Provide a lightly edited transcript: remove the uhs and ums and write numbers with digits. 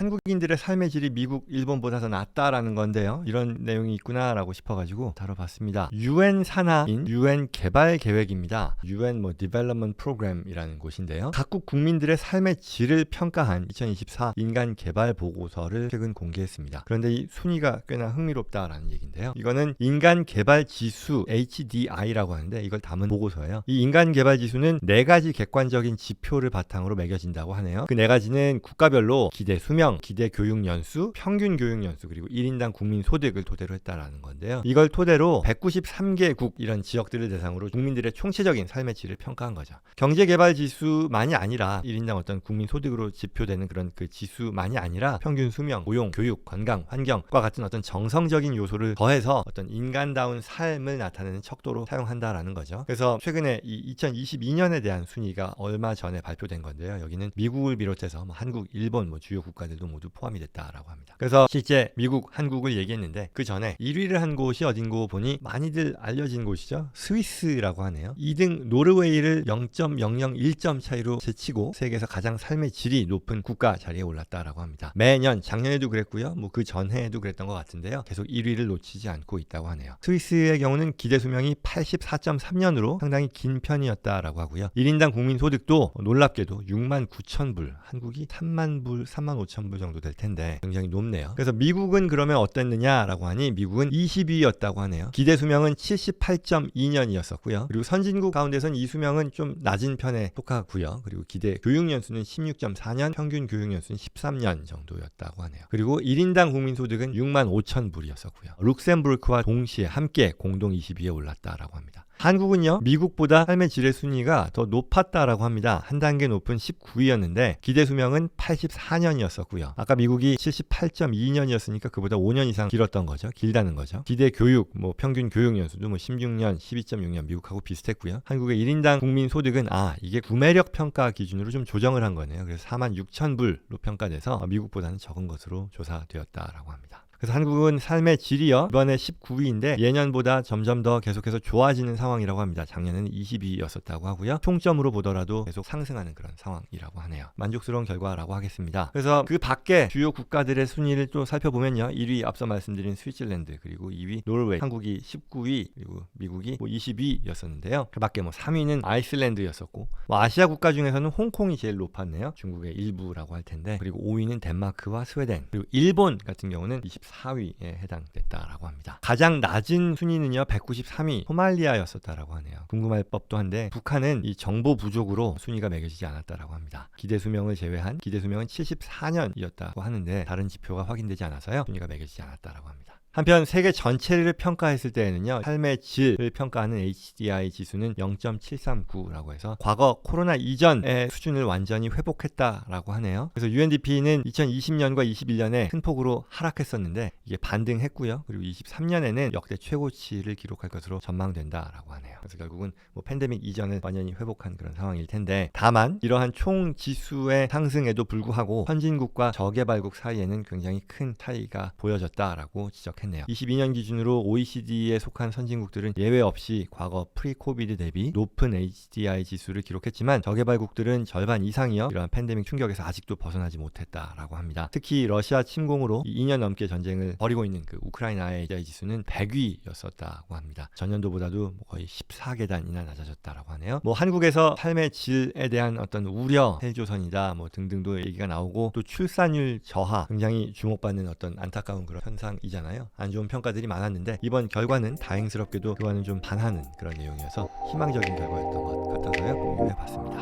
한국인들의 삶의 질이 미국, 일본보다 더 낫다라는 건데요. 이런 내용이 있구나라고 싶어가지고 다뤄봤습니다. UN 산하인 UN 개발 계획입니다. UN Development Program이라는 곳인데요. 각국 국민들의 삶의 질을 평가한 2024 인간 개발 보고서를 최근 공개했습니다. 그런데 이 순위가 꽤나 흥미롭다라는 얘기인데요. 이거는 인간 개발 지수 HDI라고 하는데 이걸 담은 보고서예요. 이 인간 개발 지수는 4가지 객관적인 지표를 바탕으로 매겨진다고 하네요. 그 4가지는 국가별로 기대 수명, 기대 교육 연수, 평균 교육 연수, 그리고 1인당 국민 소득을 토대로 했다라는 건데요. 이걸 토대로 193개국 이런 지역들을 대상으로 국민들의 총체적인 삶의 질을 평가한 거죠. 경제 개발 지수만이 아니라 1인당 어떤 국민 소득으로 지표되는 그런 그 지수만이 아니라 평균 수명, 고용, 교육, 건강, 환경과 같은 어떤 정성적인 요소를 더해서 어떤 인간다운 삶을 나타내는 척도로 사용한다라는 거죠. 그래서 최근에 이 2022년에 대한 순위가 얼마 전에 발표된 건데요. 여기는 미국을 비롯해서 한국, 일본 주요 국가들도 모두 포함이 됐다라고 합니다. 그래서 실제 미국, 한국을 얘기했는데 그 전에 1위를 한 곳이 어딘고 보니 많이들 알려진 곳이죠. 스위스라고 하네요. 2등 노르웨이를 0.001점 차이로 제치고 세계에서 가장 삶의 질이 높은 국가 자리에 올랐다라고 합니다. 매년 작년에도 그랬고요. 그 전해에도 그랬던 것 같은데요. 계속 1위를 놓치지 않고 있다고 하네요. 스위스의 경우는 기대 수명이 84.3년으로 상당히 긴 편이었다라고 하고요. 1인당 국민 소득도 놀랍게도 69,000불, 한국이 35,000불 정도 될 텐데 굉장히 높네요. 그래서 미국은 그러면 어땠느냐라고 하니 미국은 20위였다고 하네요. 기대 수명은 78.2년이었었고요. 그리고 선진국 가운데선 이 수명은 좀 낮은 편에 속하고요. 그리고 기대 교육 연수는 16.4년, 평균 교육 연수는 13년 정도였다고 하네요. 그리고 1인당 국민 소득은 65,000불이었었고요. 룩셈부르크와 동시에 함께 공동 20위에 올랐다라고 합니다. 한국은요, 미국보다 삶의 질의 순위가 더 높았다라고 합니다. 한 단계 높은 19위였는데 기대 수명은 84년이었었고요. 아까 미국이 78.2년이었으니까 그보다 5년 이상 길었던 거죠. 길다는 거죠. 기대 교육, 평균 교육 연수도 16년, 12.6년 미국하고 비슷했고요. 한국의 1인당 국민 소득은 이게 구매력 평가 기준으로 좀 조정을 한 거네요. 그래서 46,000불로 평가돼서 미국보다는 적은 것으로 조사되었다라고 합니다. 그래서 한국은 삶의 질이요, 이번에 19위인데 예년보다 점점 더 계속해서 좋아지는 상황이라고 합니다. 작년에는 20위였었다고 하고요. 총점으로 보더라도 계속 상승하는 그런 상황이라고 하네요. 만족스러운 결과라고 하겠습니다. 그래서 그 밖에 주요 국가들의 순위를 또 살펴보면요. 1위 앞서 말씀드린 스위tzerlän드, 그리고 2위 노르웨이, 한국이 19위, 그리고 미국이 20위였었는데요. 그 밖에 3위는 아이슬란드였었고, 아시아 국가 중에서는 홍콩이 제일 높았네요. 중국의 일부라고 할 텐데, 그리고 5위는 덴마크와 스웨덴, 그리고 일본 같은 경우는 24위에 해당됐다라고 합니다. 가장 낮은 순위는요, 193위 소말리아였었다라고 하네요. 궁금할 법도 한데 북한은 이 정보 부족으로 순위가 매겨지지 않았다라고 합니다. 기대 수명을 제외한 기대 수명은 74년이었다고 하는데 다른 지표가 확인되지 않아서요, 순위가 매겨지지 않았다라고 합니다. 한편 세계 전체를 평가했을 때에는요, 삶의 질을 평가하는 HDI 지수는 0.739라고 해서 과거 코로나 이전의 수준을 완전히 회복했다라고 하네요. 그래서 UNDP는 2020년과 21년에 큰 폭으로 하락했었는데 이게 반등했고요. 그리고 23년에는 역대 최고치를 기록할 것으로 전망된다라고 하네요. 그래서 결국은 팬데믹 이전을 완전히 회복한 그런 상황일 텐데, 다만 이러한 총 지수의 상승에도 불구하고 선진국과 저개발국 사이에는 굉장히 큰 차이가 보여졌다라고 지적했습니다. 22년 기준으로 OECD에 속한 선진국들은 예외 없이 과거 프리 코비드 대비 높은 HDI 지수를 기록했지만 저개발국들은 절반 이상이요, 이러한 팬데믹 충격에서 아직도 벗어나지 못했다라고 합니다. 특히 러시아 침공으로 2년 넘게 전쟁을 벌이고 있는 그 우크라이나의 HDI 지수는 100위였었다고 합니다. 전년도보다도 거의 14계단이나 낮아졌다라고 하네요. 한국에서 삶의 질에 대한 어떤 우려, 헬조선이다 등등도 얘기가 나오고, 또 출산율 저하, 굉장히 주목받는 어떤 안타까운 그런 현상이잖아요. 안 좋은 평가들이 많았는데 이번 결과는 다행스럽게도 그와는 좀 반하는 그런 내용이어서 희망적인 결과였던 것 같아서요, 공유해 봤습니다.